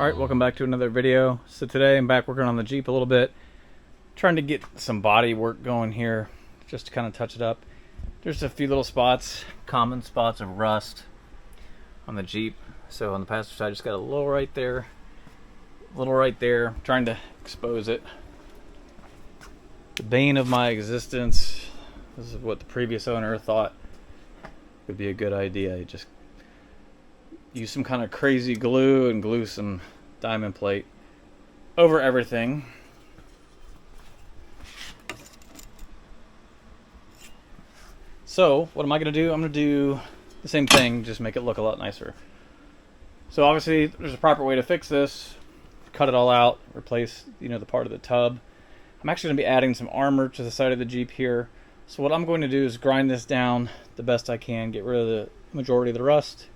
Alright, welcome back to another video. So today I'm back working on the Jeep a little bit, trying to get some body work going here, just to kind of touch it up. There's a few little spots, common spots of rust on the Jeep. So on the passenger side, just got a little right there, trying to expose it. The bane of my existence. This is what the previous owner thought would be a good idea. You just use some kind of crazy glue and glue some diamond plate over everything. So what am I going to do? I'm going to do the same thing, just make it look a lot nicer. So obviously there's a proper way to fix this. Cut it all out, replace the part of the tub. I'm actually going to be adding some armor to the side of the Jeep here. So what I'm going to do is grind this down the best I can, get rid of the majority of the rust.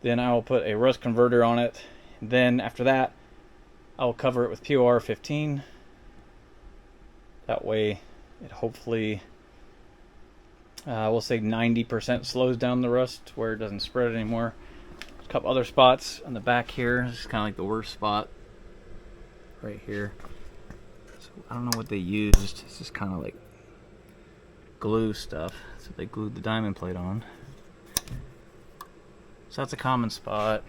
Then I will put a rust converter on it. And then after that, I will cover it with POR 15. That way it hopefully, we'll say 90% slows down the rust where it doesn't spread anymore. There's a couple other spots on the back here. This is kind of like the worst spot right here. So I don't know what they used. It's just kind of like glue stuff. So they glued the diamond plate on. So that's a common spot.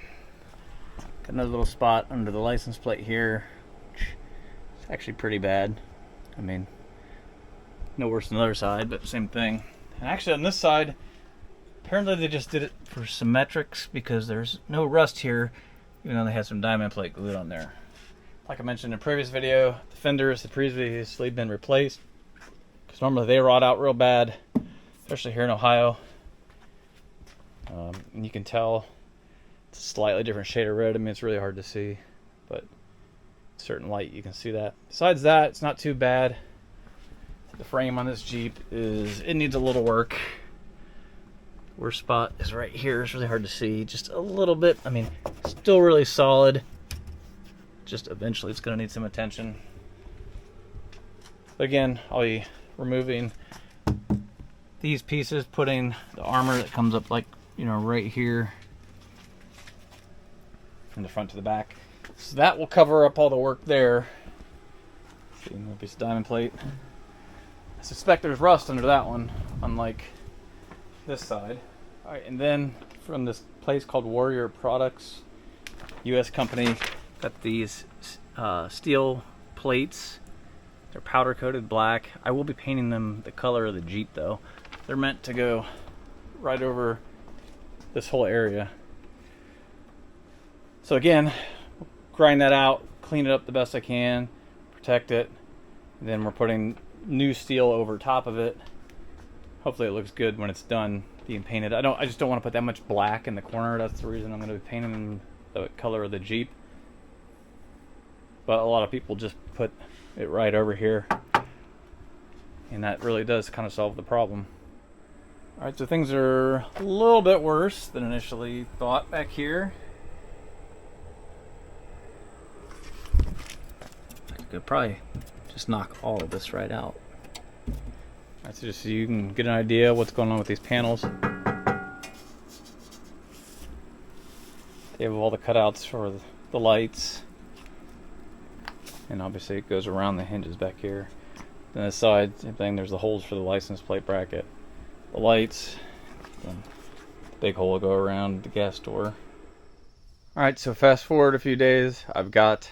Got another little spot under the license plate here, which is actually pretty bad. I mean, no worse than the other side, but same thing. And actually on this side, apparently they just did it for symmetrics because there's no rust here, even though they had some diamond plate glued on there. Like I mentioned in a previous video, the fenders had previously been replaced because normally they rot out real bad, especially here in Ohio. And you can tell it's a slightly different shade of red. I mean, it's really hard to see, but certain light you can see that. Besides that, it's not too bad. The frame on this Jeep it needs a little work. Worst spot is right here. It's really hard to see, just a little bit. I mean, still really solid. Just eventually it's going to need some attention. But again, I'll be removing these pieces, putting the armor that comes up like right here from the front to the back. So that will cover up all the work there. See, another piece of diamond plate. I suspect there's rust under that one, unlike this side. Alright, and then from this place called Warrior Products, US company, got these steel plates. They're powder coated black. I will be painting them the color of the Jeep though. They're meant to go right over this whole area. So again, grind that out, clean it up the best I can, protect it, and then we're putting new steel over top of it. Hopefully it looks good when it's done being painted. I just don't want to put that much black in the corner. That's the reason I'm going to be painting the color of the Jeep. But a lot of people just put it right over here, and that really does kind of solve the problem. Alright, so things are a little bit worse than initially thought back here. I could probably just knock all of this right out. Alright, so just so you can get an idea of what's going on with these panels. They have all the cutouts for the lights. And obviously it goes around the hinges back here. Then this side, same thing, there's the holes for the license plate bracket. The lights, the big hole will go around the gas door. Alright, so fast forward a few days, I've got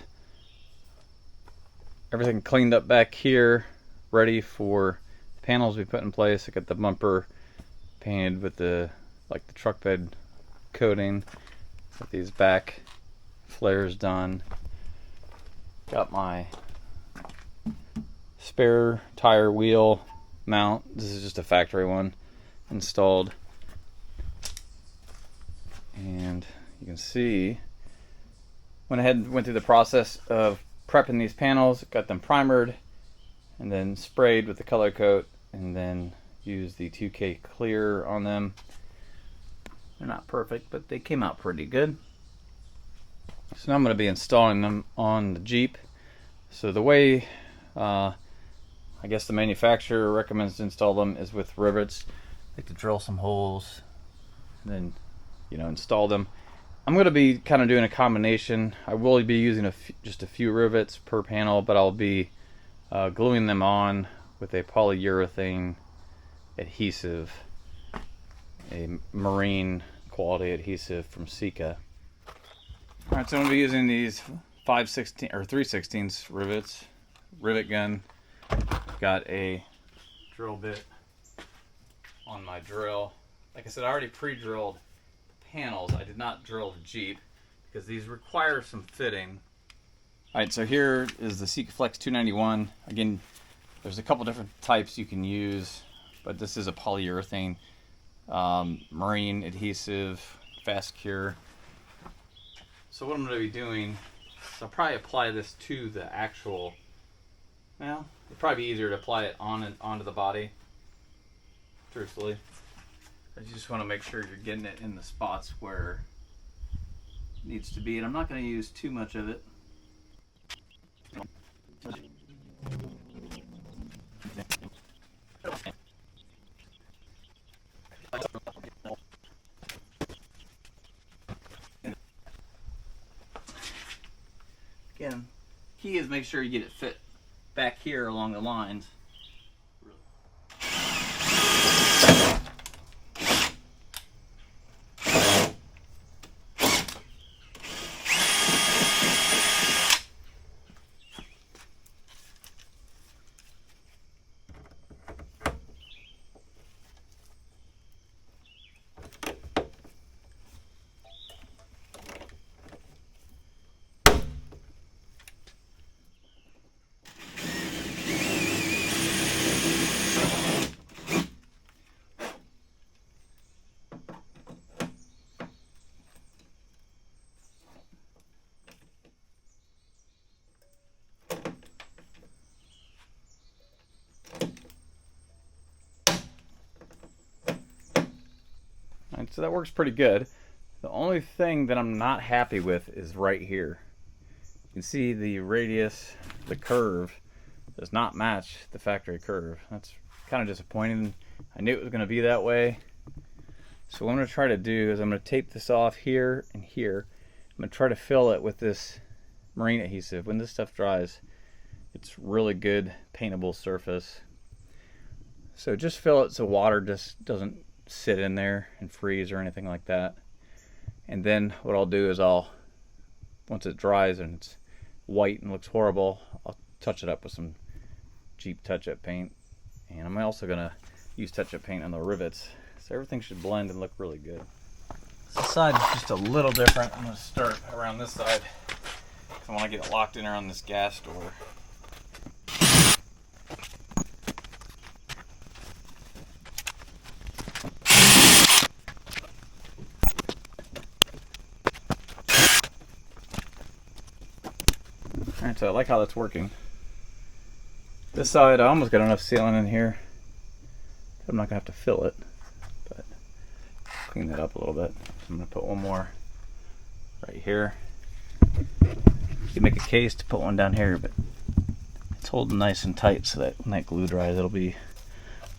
everything cleaned up back here, ready for the panels we put in place. I got the bumper painted with the truck bed coating, with these back flares done. Got my spare tire wheel mount. This is just a factory one installed, and you can see went ahead and went through the process of prepping these panels, got them primered and then sprayed with the color coat, and then used the 2K clear on them. They're not perfect, but they came out pretty good. So now I'm going to be installing them on the Jeep. So the way I guess the manufacturer recommends to install them is with rivets. Like to drill some holes and then install them. I'm going to be kind of doing a combination. I will be using just a few rivets per panel, but I'll be gluing them on with a polyurethane adhesive, a marine quality adhesive from Sika. Alright, so I'm going to be using these 5/16 or 3/16 rivets, rivet gun. Got a drill bit on my drill. Like I said, I already pre-drilled the panels. I did not drill the Jeep because these require some fitting. Alright, so here is the Sika Flex 291. Again, there's a couple different types you can use, but this is a polyurethane marine adhesive, fast cure. So what I'm going to be doing is I'll probably apply this to the actual, well, it'd probably be easier to apply it onto the body, truthfully. I just want to make sure you're getting it in the spots where it needs to be, and I'm not going to use too much of it. Again, key is make sure you get it fit back here along the lines. Alright, so that works pretty good. The only thing that I'm not happy with is right here. You can see the radius, the curve, does not match the factory curve. That's kind of disappointing. I knew it was going to be that way. So what I'm going to try to do is I'm going to tape this off here and here. I'm going to try to fill it with this marine adhesive. When this stuff dries, it's really good paintable surface. So just fill it so water just doesn't sit in there and freeze or anything like that. And then what I'll do is once it dries and it's white and looks horrible, I'll touch it up with some Jeep touch-up paint. And I'm also going to use touch-up paint on the rivets, so everything should blend and look really good. This side is just a little different. I'm going to start around this side because I want to get it locked in around this gas door. Alright, so I like how that's working. This side, I almost got enough sealant in here. I'm not going to have to fill it, but clean that up a little bit. I'm going to put one more right here. You can make a case to put one down here, but it's holding nice and tight so that when that glue dries, it'll be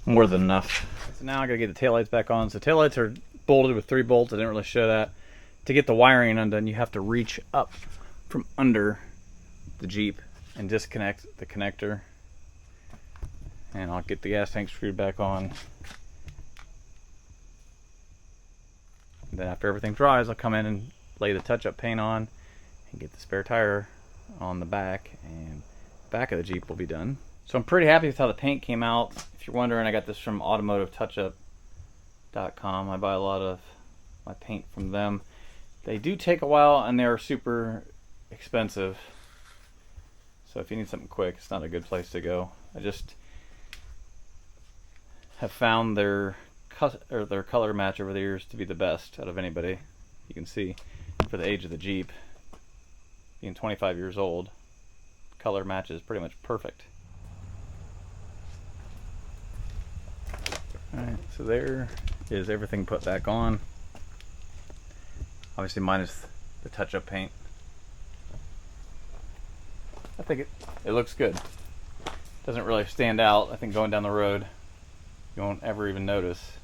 more than enough. So now I got to get the taillights back on. So taillights are bolted with 3 bolts. I didn't really show that. To get the wiring undone, you have to reach up from under the Jeep and disconnect the connector. And I'll get the gas tank screwed back on. And then after everything dries, I'll come in and lay the touch-up paint on and get the spare tire on the back, and the back of the Jeep will be done. So I'm pretty happy with how the paint came out. If you're wondering, I got this from automotivetouchup.com. I buy a lot of my paint from them. They do take a while and they're super expensive. So if you need something quick, it's not a good place to go. I just have found their color match over the years to be the best out of anybody. You can see for the age of the Jeep, being 25 years old, color match is pretty much perfect. Alright, so there is everything put back on. Obviously minus the touch-up paint. I think it looks good. Doesn't really stand out. I think going down the road, you won't ever even notice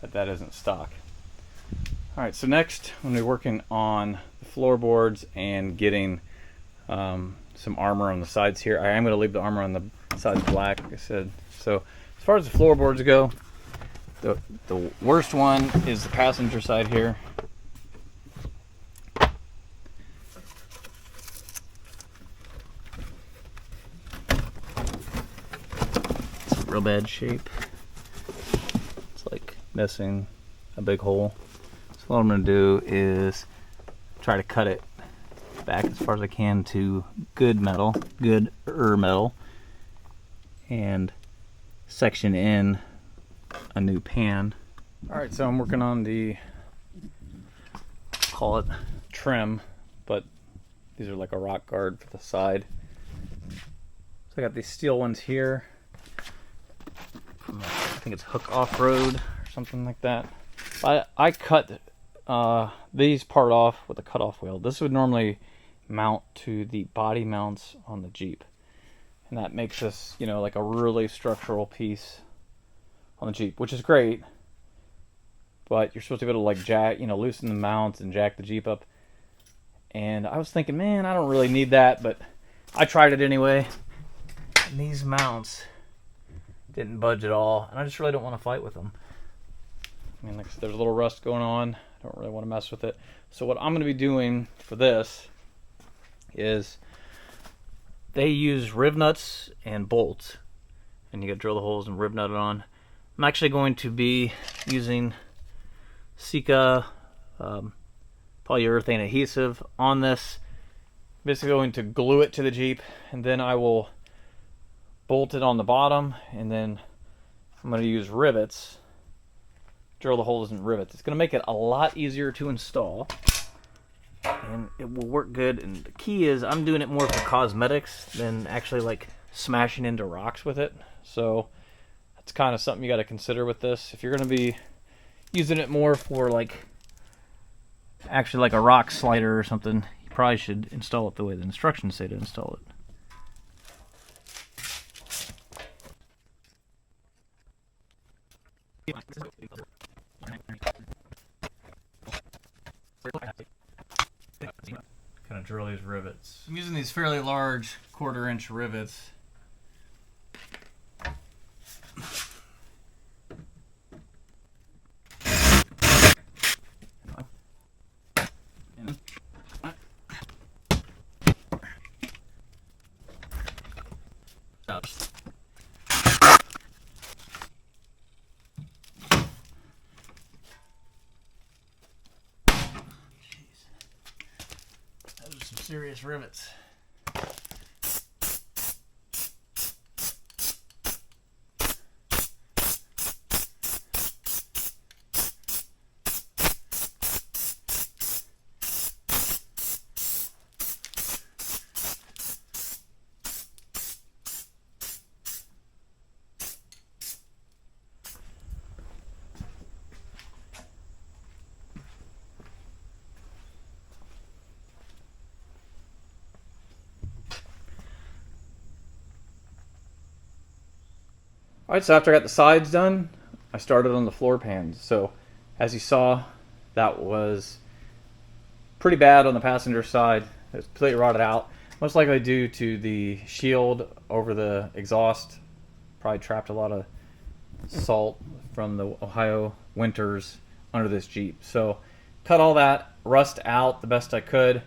that isn't stock. Alright, so next I'm going to be working on the floorboards and getting some armor on the sides here. I am going to leave the armor on the sides black, like I said. So as far as the floorboards go, the worst one is the passenger side here. It's a real bad shape. It's like missing a big hole. So what I'm going to do is try to cut it back as far as I can to good metal, metal, and section in a new pan. Alright, so I'm working on the, call it trim, but these are like a rock guard for the side. So I got these steel ones here. I think it's Hooke Off Road or something like that. I cut these part off with a cutoff wheel. This would normally mount to the body mounts on the Jeep, and that makes this, you know, like a really structural piece on the Jeep, which is great. But you're supposed to be able to like jack, you know, loosen the mounts and jack the Jeep up. And I was thinking, man, I don't really need that, but I tried it anyway. And these mounts didn't budge at all, and I just really don't want to fight with them. I mean, like I said, there's a little rust going on. I don't really want to mess with it. So what I'm going to be doing for this is they use riv nuts and bolts, and you got to drill the holes and riv nut it on. I'm actually going to be using Sika polyurethane adhesive on this. Basically going to glue it to the Jeep, and then I will bolt it on the bottom, and then I'm going to use rivets, drill the holes in rivets. It's going to make it a lot easier to install, and it will work good. And the key is I'm doing it more for cosmetics than actually like smashing into rocks with it. So that's kind of something you got to consider with this. If you're going to be using it more for like actually like a rock slider or something, you probably should install it the way the instructions say to install it. Kind of drill these rivets. I'm using these fairly large 1/4 inch rivets. Serious rivets. Alright, so after I got the sides done, I started on the floor pans. So as you saw, that was pretty bad on the passenger side. It was completely rotted out. Most likely due to the shield over the exhaust. Probably trapped a lot of salt from the Ohio winters under this Jeep. So cut all that rust out the best I could.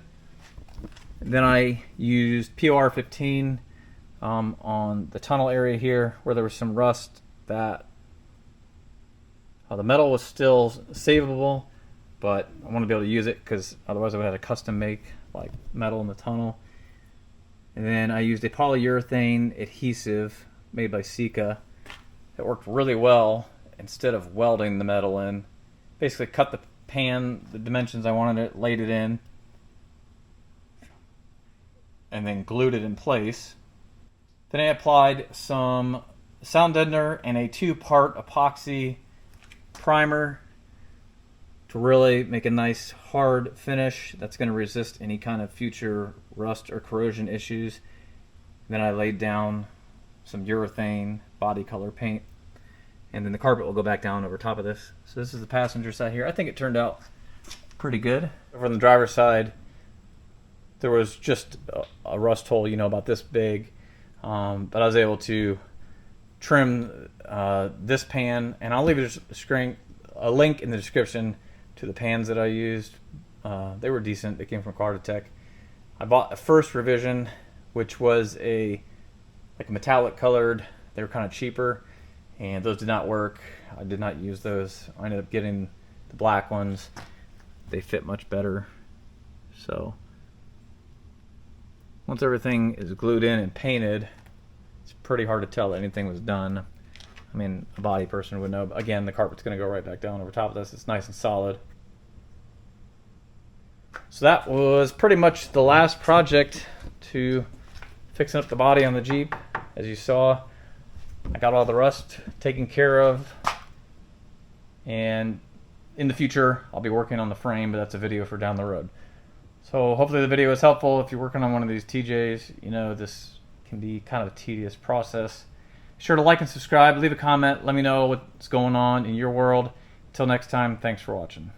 Then I used POR 15 on the tunnel area here where there was some rust. That the metal was still savable, but I want to be able to use it because otherwise I would have had to custom make like metal in the tunnel. And then I used a polyurethane adhesive made by Sika. It worked really well. Instead of welding the metal in, basically cut the pan the dimensions I wanted it, laid it in, and then glued it in place. Then I applied some sound deadener and a 2-part epoxy primer to really make a nice hard finish that's going to resist any kind of future rust or corrosion issues. Then I laid down some urethane body color paint, and then the carpet will go back down over top of this. So this is the passenger side here. I think it turned out pretty good. From the driver's side, there was just a rust hole, about this big, but I was able to trim this pan, and I'll leave a link in the description to the pans that I used. They were decent. They came from Cartotech. I bought a first revision, which was a metallic colored. They were kind of cheaper, and those did not work. I did not use those. I ended up getting the black ones. They fit much better. So once everything is glued in and painted, it's pretty hard to tell that anything was done. I mean, a body person would know. But again, the carpet's going to go right back down over top of this. It's nice and solid. So that was pretty much the last project to fixing up the body on the Jeep. As you saw, I got all the rust taken care of, and in the future I'll be working on the frame, but that's a video for down the road. So hopefully the video is helpful. If you're working on one of these TJs, this can be kind of a tedious process. Be sure to like and subscribe, leave a comment, let me know what's going on in your world. Until next time, thanks for watching.